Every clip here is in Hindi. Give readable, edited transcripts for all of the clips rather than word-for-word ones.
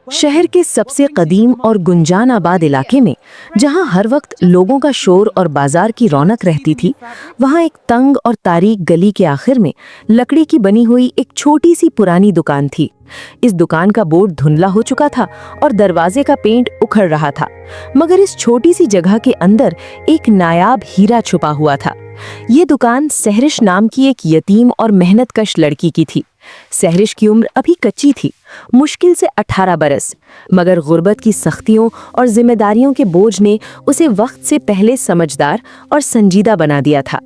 शहर के सबसे कदीम और गुंजान आबाद इलाके में, जहां हर वक्त लोगों का शोर और बाजार की रौनक रहती थी, वहां एक तंग और तारीक गली के आखिर में लकड़ी की बनी हुई एक छोटी सी पुरानी दुकान थी। इस दुकान का बोर्ड धुंधला हो चुका था और दरवाजे का पेंट उखड़ रहा था, मगर इस छोटी सी जगह के अंदर एक नायाब हीरा छुपा हुआ था। ये दुकान सहरिश नाम की एक यतीम और मेहनतकश लड़की की थी। सहरिश की उम्र अभी कच्ची थी, मुश्किल से 18 बरस, मगर गुर्बत की सख्तियों और जिम्मेदारियों के बोझ ने उसे वक्त से पहले समझदार और संजीदा बना दिया था।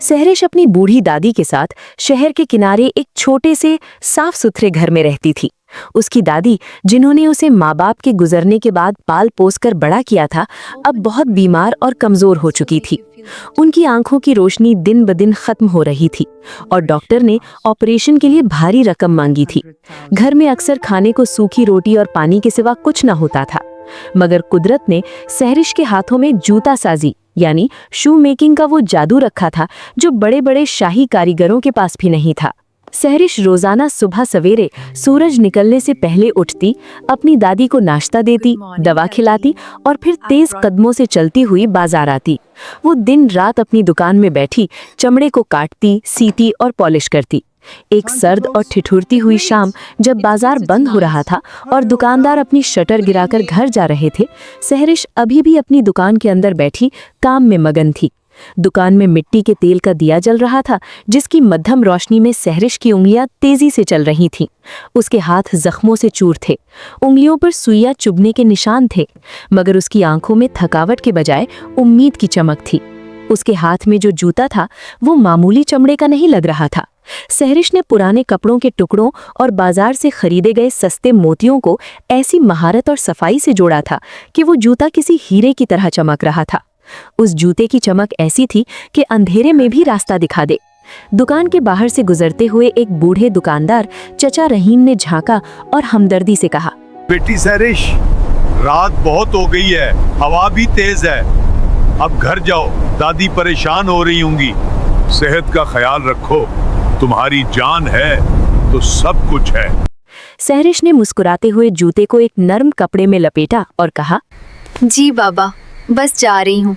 सहरिश अपनी बूढ़ी दादी के साथ शहर के किनारे एक छोटे से साफ सुथरे घर में रहती थी। उसकी दादी, जिन्होंने उसे माँ बाप के गुजरने के बाद पाल पोस कर बड़ा किया था, अब बहुत बीमार और कमजोर हो चुकी थी। उनकी आंखों की रोशनी दिन ब दिन खत्म हो रही थी और डॉक्टर ने ऑपरेशन के लिए भारी रकम मांगी थी। घर में अक्सर खाने को सूखी रोटी और पानी के सिवा कुछ न होता था, मगर कुदरत ने सहरिश के हाथों में जूता साजी यानी शू मेकिंग का वो जादू रखा था जो बड़े बड़े शाही कारीगरों के पास भी नहीं था। सहरिश रोजाना सुबह सवेरे सूरज निकलने से पहले उठती, अपनी दादी को नाश्ता देती, दवा खिलाती और फिर तेज कदमों से चलती हुई बाजार आती। वो दिन रात अपनी दुकान में बैठी चमड़े को काटती, सीती और पॉलिश करती। एक सर्द और ठिठुरती हुई शाम जब बाजार बंद हो रहा था और दुकानदार अपनी शटर गिराकर घर जा रहे थे, सहरिश अभी भी अपनी दुकान के अंदर बैठी काम में मगन थी। दुकान में मिट्टी के तेल का दिया जल रहा था, जिसकी मध्यम रोशनी में सहरिश की उंगलियां तेजी से चल रही थीं। उसके हाथ जख्मों से चूर थे, उंगलियों पर सुइयां चुभने के निशान थे, मगर उसकी आंखों में थकावट के बजाय उम्मीद की चमक थी। उसके हाथ में जो जूता था वो मामूली चमड़े का नहीं लग रहा था। सहरिश ने पुराने कपड़ों के टुकड़ों और बाजार से खरीदे गए सस्ते मोतियों को ऐसी महारत और सफाई से जोड़ा था कि वो जूता किसी हीरे की तरह चमक रहा था। उस जूते की चमक ऐसी थी कि अंधेरे में भी रास्ता दिखा दे। दुकान के बाहर से गुजरते हुए एक बूढ़े दुकानदार चचा रहीम ने झांका और हमदर्दी से कहा, बेटी सहरिश, रात बहुत हो गई है, हवा भी तेज है, अब घर जाओ, दादी परेशान हो रही होंगी। सेहत का ख्याल रखो, तुम्हारी जान है तो सब कुछ है। सहरिश ने मुस्कुराते हुए जूते को एक नरम कपड़े में लपेटा और कहा, जी बाबा, बस जा रही हूँ।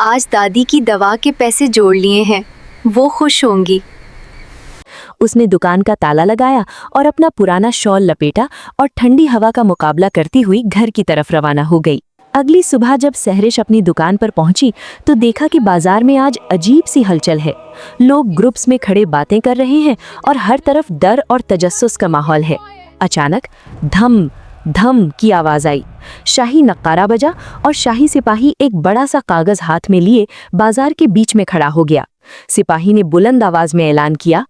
आज दादी की दवा के पैसे जोड़ लिए हैं, वो खुश होंगी। उसने दुकान का ताला लगाया और अपना पुराना शॉल लपेटा और ठंडी हवा का मुकाबला करती हुई घर की तरफ रवाना हो गई। अगली सुबह जब सहरिश अपनी दुकान पर पहुंची तो देखा कि बाजार में आज अजीब सी हलचल है। लोग ग्रुप्स में खड़े बातें कर रहे हैं और हर तरफ डर और तजस्सुस का माहौल है। अचानक धम धम की आवाज आई। शाही नक्कारा बजा और शाही सिपाही एक बड़ा सा कागज हाथ में लिए बाजार के बीच में खड़ा हो गया। सिपाही ने बुलंद आवाज में ऐलान किया,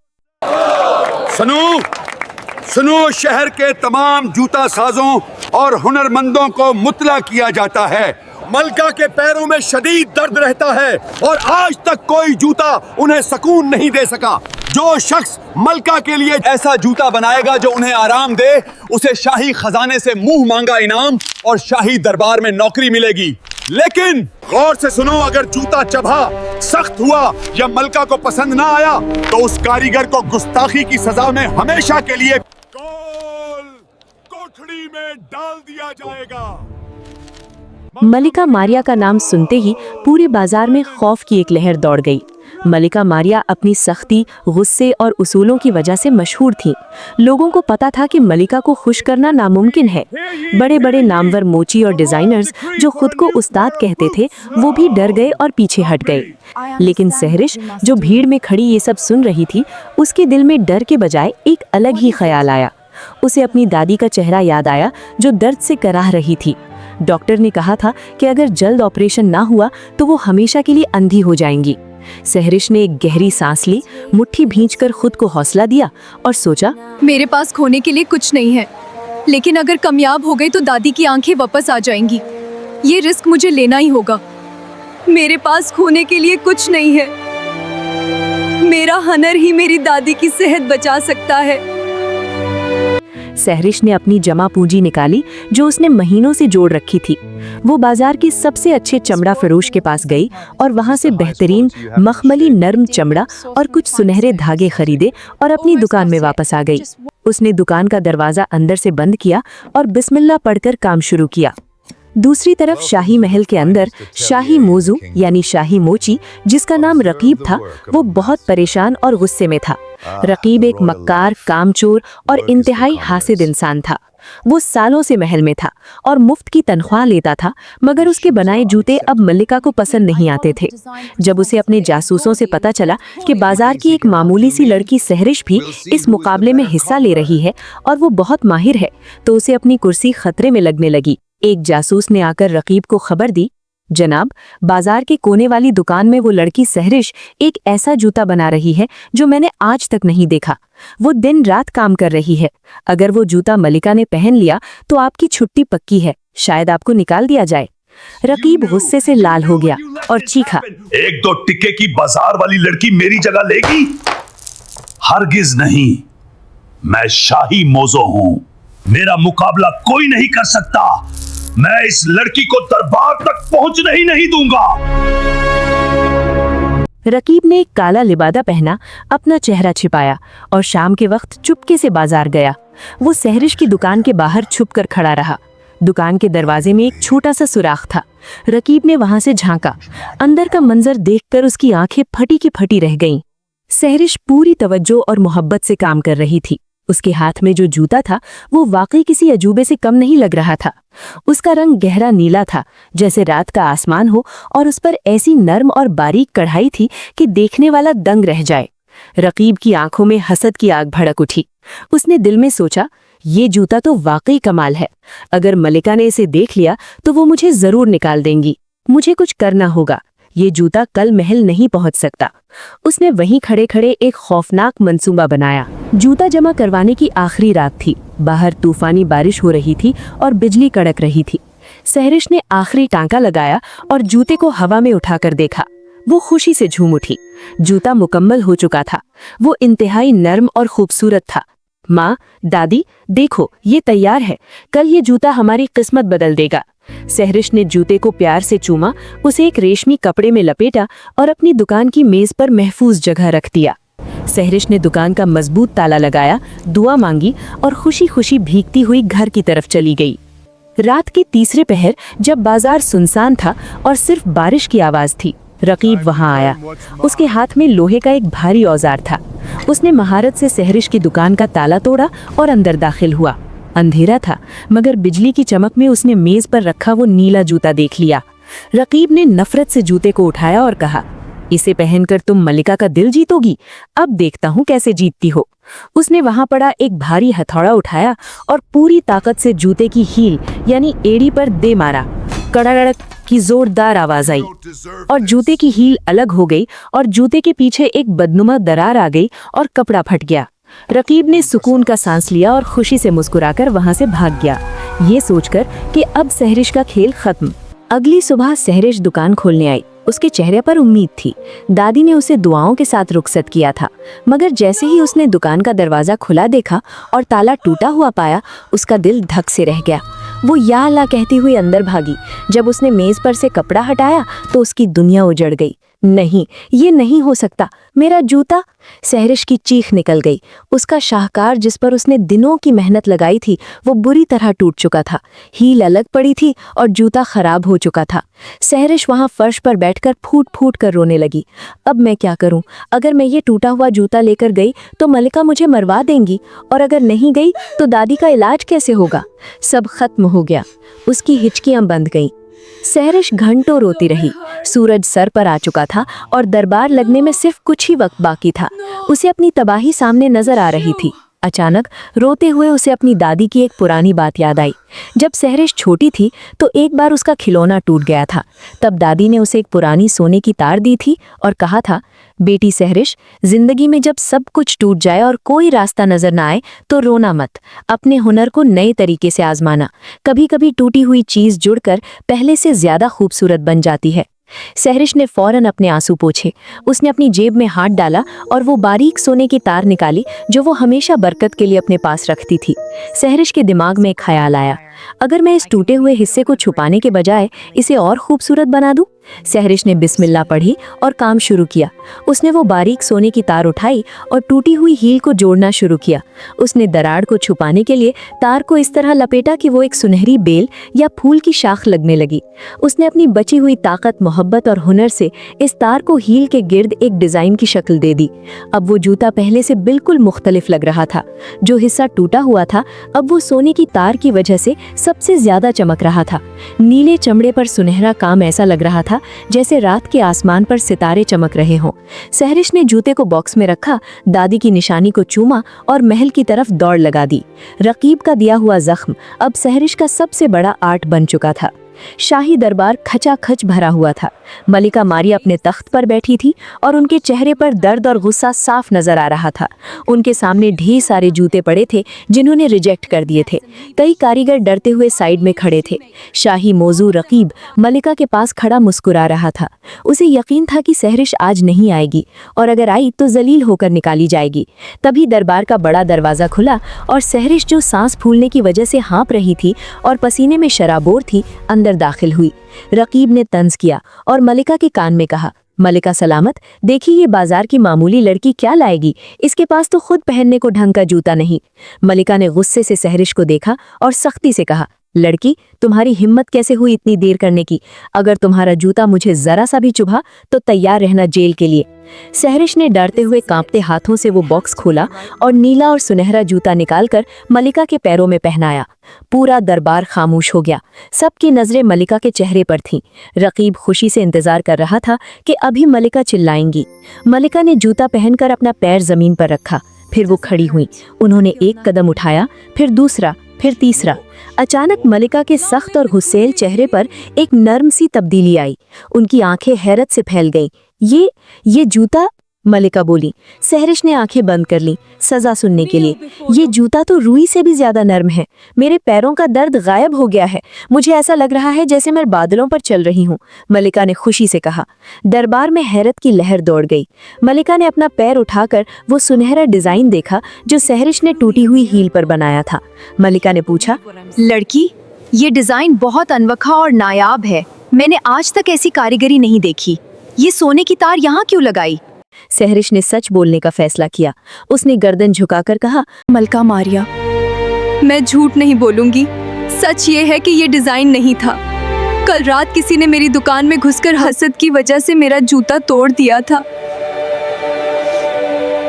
सुनो, शहर के तमाम जूता साजों और हुनरमंदों को मुतला किया जाता है। मलका के पैरों में शदीद दर्द रहता है और आज तक कोई जूता उन्हें सुकून नहीं दे सका। जो शख्स मलका के लिए ऐसा जूता बनाएगा जो उन्हें आराम दे, उसे शाही खजाने से मुंह मांगा इनाम और शाही दरबार में नौकरी मिलेगी। लेकिन गौर से सुनो, अगर जूता चबा, सख्त हुआ या मलका को पसंद ना आया तो उस कारीगर को गुस्ताखी की सजा में हमेशा के लिए कोठड़ी में डाल दिया जाएगा। मलिका मारिया का नाम सुनते ही पूरे बाजार में खौफ की एक लहर दौड़ गई। मलिका मारिया अपनी सख्ती, गुस्से और उसूलों की वजह से मशहूर थीं। लोगों को पता था कि मलिका को खुश करना नामुमकिन है। बड़े बड़े नामवर मोची और डिजाइनर्स जो खुद को उस्ताद कहते थे, वो भी डर गए और पीछे हट गए। लेकिन सहरिश, जो भीड़ में खड़ी ये सब सुन रही थी, उसके दिल में डर के बजाय एक अलग ही ख्याल आया। उसे अपनी दादी का चेहरा याद आया जो दर्द से कराह रही थी। डॉक्टर ने कहा था कि अगर जल्द ऑपरेशन ना हुआ तो वो हमेशा के लिए अंधी हो जाएंगी। सहरिश ने एक गहरी सांस ली, मुट्ठी भींचकर खुद को हौसला दिया और सोचा, मेरे पास खोने के लिए कुछ नहीं है, लेकिन अगर कामयाब हो गई तो दादी की आंखें वापस आ जाएंगी। ये रिस्क मुझे लेना ही होगा। मेरे पास खोने के लिए कुछ नहीं है, मेरा हनर ही मेरी दादी की सेहत बचा सकता है। सहरिश ने अपनी जमा पूंजी निकाली जो उसने महीनों से जोड़ रखी थी। वो बाजार की सबसे अच्छे चमड़ा फरोश के पास गई और वहां से बेहतरीन मखमली नर्म चमड़ा और कुछ सुनहरे धागे खरीदे और अपनी दुकान में वापस आ गई। उसने दुकान का दरवाजा अंदर से बंद किया और बिस्मिल्लाह पढ़कर काम शुरू किया। दूसरी तरफ शाही महल के अंदर शाही मोजू यानी शाही मोची, जिसका नाम रकीब था, वो बहुत परेशान और गुस्से में था। रकीब एक मक्कार, कामचोर और इंतहाई हासिद इंसान था। वो सालों से महल में था और मुफ्त की तनख्वाह लेता था, मगर उसके बनाए जूते अब मल्लिका को पसंद नहीं आते थे। जब उसे अपने जासूसों से पता चला कि बाजार की एक मामूली सी लड़की सहरिश भी इस मुकाबले में हिस्सा ले रही है और वो बहुत माहिर है, तो उसे अपनी कुर्सी खतरे में लगने लगी। एक जासूस ने आकर रकीब को खबर दी, जनाब, बाजार के कोने वाली दुकान में वो लड़की सहरिश एक ऐसा जूता बना रही है जो मैंने आज तक नहीं देखा। वो दिन रात काम कर रही है। अगर वो जूता मलिका ने पहन लिया तो आपकी छुट्टी पक्की है, शायद आपको निकाल दिया जाए। रकीब गुस्से से लाल हो गया और चीखा, 1-2 टिक्के की बाजार वाली लड़की मेरी जगह लेगी? हरगिज नहीं। मैं शाही मोजो हूं, मेरा मुकाबला कोई नहीं कर सकता। मैं इस लड़की को दरबार तक पहुंचने ही नहीं दूंगा। रकीब ने एक काला लिबादा पहना, अपना चेहरा छिपाया और शाम के वक्त चुपके से बाजार गया। वो सहरिश की दुकान के बाहर छुपकर खड़ा रहा। दुकान के दरवाजे में एक छोटा सा सुराख था। रकीब ने वहां से झांका। अंदर का मंजर देखकर उसकी आंखें फटी की फटी रह गईं। सहरिश पूरी तवज्जो और मोहब्बत से काम कर रही थी। उसके हाथ में जो जूता था वो वाकई किसी अजूबे से कम नहीं लग रहा था। उसका रंग गहरा नीला था, जैसे रात का आसमान हो, और उस पर ऐसी नर्म और बारीक कढ़ाई थी कि देखने वाला दंग रह जाए। रकीब की आंखों में हसद की आग भड़क उठी। उसने दिल में सोचा, ये जूता तो वाकई कमाल है। अगर मलिका ने इसे देख लिया तो वो मुझे जरूर निकाल देंगी। मुझे कुछ करना होगा। ये जूता कल महल नहीं पहुंच सकता। उसने वहीं खड़े खड़े एक खौफनाक मंसूबा बनाया। जूता जमा करवाने की आखिरी रात थी। बाहर तूफानी बारिश हो रही थी और बिजली कड़क रही थी। सहरिश ने आखिरी टांका लगाया और जूते को हवा में उठाकर देखा। वो खुशी से झूम उठी। जूता मुकम्मल हो चुका था। वो इंतहाई नर्म और खूबसूरत था। माँ, दादी, देखो, ये तैयार है। कल ये जूता हमारी किस्मत बदल देगा। सहरिश ने जूते को प्यार से चूमा, उसे एक रेशमी कपड़े में लपेटा और अपनी दुकान की मेज पर महफूज जगह रख दिया। सहरिश ने दुकान का मजबूत ताला लगाया, दुआ मांगी और खुशी खुशी भीगती हुई घर की तरफ चली गई। रात के तीसरे पहर जब बाजार सुनसान था और सिर्फ बारिश की आवाज थी, रकीब वहां आया। उसके हाथ में लोहे का एक भारी औजार था। उसने महारत से सहरिश की दुकान का ताला तोड़ा और अंदर दाखिल हुआ। अंधेरा था, मगर बिजली की चमक में उसने मेज पर रखा वो नीला जूता देख लिया। रकीब ने नफरत से जूते को उठाया और कहा, इसे पहनकर तुम मलिका का दिल जीतोगी? अब देखता हूँ कैसे जीतती हो। उसने वहां पड़ा एक भारी हथौड़ा उठाया और पूरी ताकत से जूते की हील यानी एड़ी पर दे मारा। कड़ाकड़ की जोरदार आवाज आई और जूते की हील अलग हो गई और जूते के पीछे एक बदनुमा दरार आ गई और कपड़ा फट गया। रकीब ने सुकून का सांस लिया और खुशी से मुस्कुराकर वहां से भाग गया, ये सोचकर कि अब सहरिश का खेल खत्म। अगली सुबह सहरिश दुकान खोलने आई। उसके चेहरे पर उम्मीद थी। दादी ने उसे दुआओं के साथ रुखसत किया था, मगर जैसे ही उसने दुकान का दरवाजा खुला देखा और ताला टूटा हुआ पाया, उसका दिल धक से रह गया। वो या अल्लाह कहती हुई अंदर भागी। जब उसने मेज पर से कपड़ा हटाया तो उसकी दुनिया उजड़ गई। नहीं, ये नहीं हो सकता, मेरा जूता! सहरिश की चीख निकल गई। उसका शाहकार जिस पर उसने दिनों की मेहनत लगाई थी वो बुरी तरह टूट चुका था। हील अलग पड़ी थी और जूता खराब हो चुका था। सहरिश वहां फर्श पर बैठकर फूट फूट कर रोने लगी। अब मैं क्या करूं? अगर मैं ये टूटा हुआ जूता लेकर गई तो मलिका मुझे मरवा देंगी, और अगर नहीं गई तो दादी का इलाज कैसे होगा? सब खत्म हो गया। उसकी हिचकियां बंध गईं। सहरिश घंटों रोती रही। सूरज सर पर आ चुका था और दरबार लगने में सिर्फ कुछ ही वक्त बाकी था। उसे अपनी तबाही सामने नजर आ रही थी। अचानक रोते हुए उसे अपनी दादी की एक पुरानी बात याद आई। जब सहरिश छोटी थी तो एक बार उसका खिलौना टूट गया था। तब दादी ने उसे एक पुरानी सोने की तार दी थी और कहा था, बेटी सहरिश, जिंदगी में जब सब कुछ टूट जाए और कोई रास्ता नजर ना आए तो रोना मत। अपने हुनर को नए तरीके से आजमाना। कभी कभी टूटी हुई चीज जुड़कर पहले से ज्यादा खूबसूरत बन जाती है। सहरिश ने फौरन अपने आंसू पोंछे। उसने अपनी जेब में हाथ डाला और वो बारीक सोने की तार निकाली जो वो हमेशा बरकत के लिए अपने पास रखती थी। सहरिश के दिमाग में एक ख्याल आया, अगर मैं इस टूटे हुए हिस्से को छुपाने के बजाय इसे और खूबसूरत बना दूं? सहरिश ने बिस्मिल्लाह पढ़ी और काम शुरू किया। उसने वो बारीक सोने की तार उठाई और टूटी हुई हील को जोड़ना शुरू किया। उसने दरार को छुपाने के लिए तार को इस तरह लपेटा कि वो एक सुनहरी बेल या फूल की शाख लगने लगी। उसने अपनी बची हुई ताकत, मोहब्बत और हुनर से इस तार को हील के गिर्द एक डिजाइन की शक्ल दे दी। अब वो जूता पहले से बिल्कुल मुख्तलिफ लग रहा था। जो हिस्सा टूटा हुआ था अब वो सोने की तार की वजह से सबसे ज्यादा चमक रहा था। नीले चमड़े पर सुनहरा काम ऐसा लग रहा था जैसे रात के आसमान पर सितारे चमक रहे हों। सहरिश ने जूते को बॉक्स में रखा, दादी की निशानी को चूमा और महल की तरफ दौड़ लगा दी। रकीब का दिया हुआ जख्म अब सहरिश का सबसे बड़ा आर्ट बन चुका था। शाही दरबार खचाखच भरा हुआ था। मलिका मारिया अपने तख्त पर बैठी थी और उनके चेहरे पर दर्द और गुस्सा साफ नजर आ रहा था। उनके सामने ढेर सारे जूते पड़े थे जिन्होंने रिजेक्ट कर दिए थे। कई कारीगर डरते हुए साइड में खड़े थे। शाही मौजू रकीब मलिका के पास खड़ा मुस्कुरा रहा था। उसे यकीन था कि सहरिश आज नहीं आएगी और अगर आई तो जलील होकर निकाली जाएगी। तभी दरबार का बड़ा दरवाजा खुला और सहरिश, जो सांस फूलने की वजह से हाँप रही थी और पसीने में शराबोर थी, अंदर दाखिल हुई। रकीब ने तंज किया और मलिका के कान में कहा, मलिका सलामत, देखिए ये बाजार की मामूली लड़की क्या लाएगी, इसके पास तो खुद पहनने को ढंग का जूता नहीं। मलिका ने गुस्से से सहरिश को देखा और सख्ती से कहा, लड़की, तुम्हारी हिम्मत कैसे हुई इतनी देर करने की? अगर तुम्हारा जूता मुझे जरा सा भी चुभा तो तैयार रहना जेल के लिए। सहरिश ने डरते हुए कांपते हाथों से वो बॉक्स खोला और नीला और सुनहरा जूता निकालकर मलिका के पैरों में पहनाया। पूरा दरबार खामोश हो गया। सबकी नजरें मलिका के चेहरे पर थीं। रकीब खुशी से इंतजार कर रहा था कि अभी मलिका चिल्लाएंगी। मलिका ने जूता पहनकर अपना पैर जमीन पर रखा। फिर वो खड़ी हुई। उन्होंने एक कदम उठाया, फिर दूसरा, फिर तीसरा। अचानक मलिका के सख्त और गुस्सैल चेहरे पर एक नर्म सी तब्दीली आई। उनकी आंखें हैरत से फैल गईं। ये जूता, मलिका बोली। सहरिश ने आंखें बंद कर ली सजा सुनने के लिए। ये जूता तो रुई से भी ज्यादा नर्म है। मेरे पैरों का दर्द गायब हो गया है। मुझे ऐसा लग रहा है जैसे मैं बादलों पर चल रही हूँ, मलिका ने खुशी से कहा। दरबार में हैरत की लहर दौड़ गई। मलिका ने अपना पैर उठाकर वो सुनहरा डिजाइन देखा जो सहरिश ने टूटी हुई हील पर बनाया था। मलिका ने पूछा, लड़की, ये डिजाइन बहुत अनोखा और नायाब है। मैंने आज तक ऐसी कारीगरी नहीं देखी। ये सोने की तार यहाँ क्यों लगाई? सहरिश ने सच बोलने का फैसला किया। उसने गर्दन झुकाकर कहा, मलिका मारिया, मैं झूठ नहीं बोलूंगी। सच ये है कि ये डिजाइन नहीं था। कल रात किसी ने मेरी दुकान में घुसकर हसद की वजह से मेरा जूता तोड़ दिया था।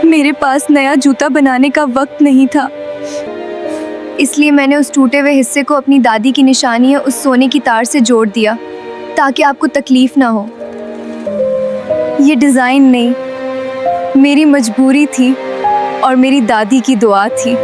मेरे पास नया जूता बनाने का वक्त नहीं था, इसलिए मैंने उस टूटे हुए हिस्से को अपनी दादी की निशानी या उस सोने की तार से जोड़ दिया ताकि आपको तकलीफ ना हो। ये डिजाइन नहीं, मेरी मजबूरी थी और मेरी दादी की दुआ थी।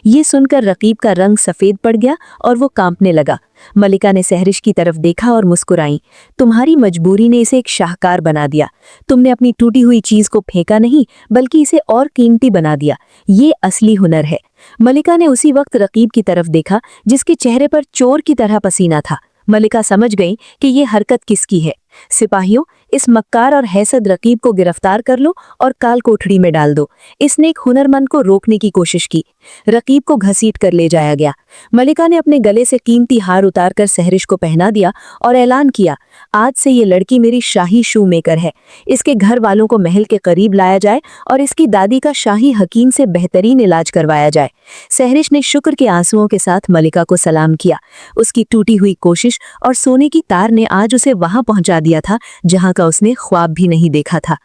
ये सुनकर रकीब का रंग सफेद पड़ गया और वो कांपने लगा। मलिका ने सहरिश की तरफ देखा और मुस्कुराई। तुम्हारी मजबूरी ने इसे एक शाहकार बना दिया। तुमने अपनी टूटी हुई चीज को फेंका नहीं, बल्कि इसे और कीमती बना दिया। ये असली हुनर है। मलिका ने उसी वक्त रकीब की तरफ देखा जिसके चेहरे पर चोर की तरह पसीना था। मलिका समझ गई कि ये हरकत किसकी है। सिपाहियों, इस मक्कार और हैसद रकीब को गिरफ्तार कर लो और काल कोठड़ी में डाल दो। इसने एक हुनरमंद को रोकने की कोशिश की। रकीब को घसीट कर ले जाया गया। मलिका ने अपने गले से कीमती हार उतारकर सहरिश को पहना दिया और ऐलान किया, आज से ये लड़की मेरी शाही शू मेकर है। इसके घर वालों को महल के करीब लाया जाए और इसकी दादी का शाही हकीम से बेहतरीन इलाज करवाया जाए। सहरिश ने शुक्र के आंसुओं के साथ मलिका को सलाम किया। उसकी टूटी हुई कोशिश और सोने की तार ने आज उसे वहां पहुंचा दिया था जहां का उसने ख्वाब भी नहीं देखा था।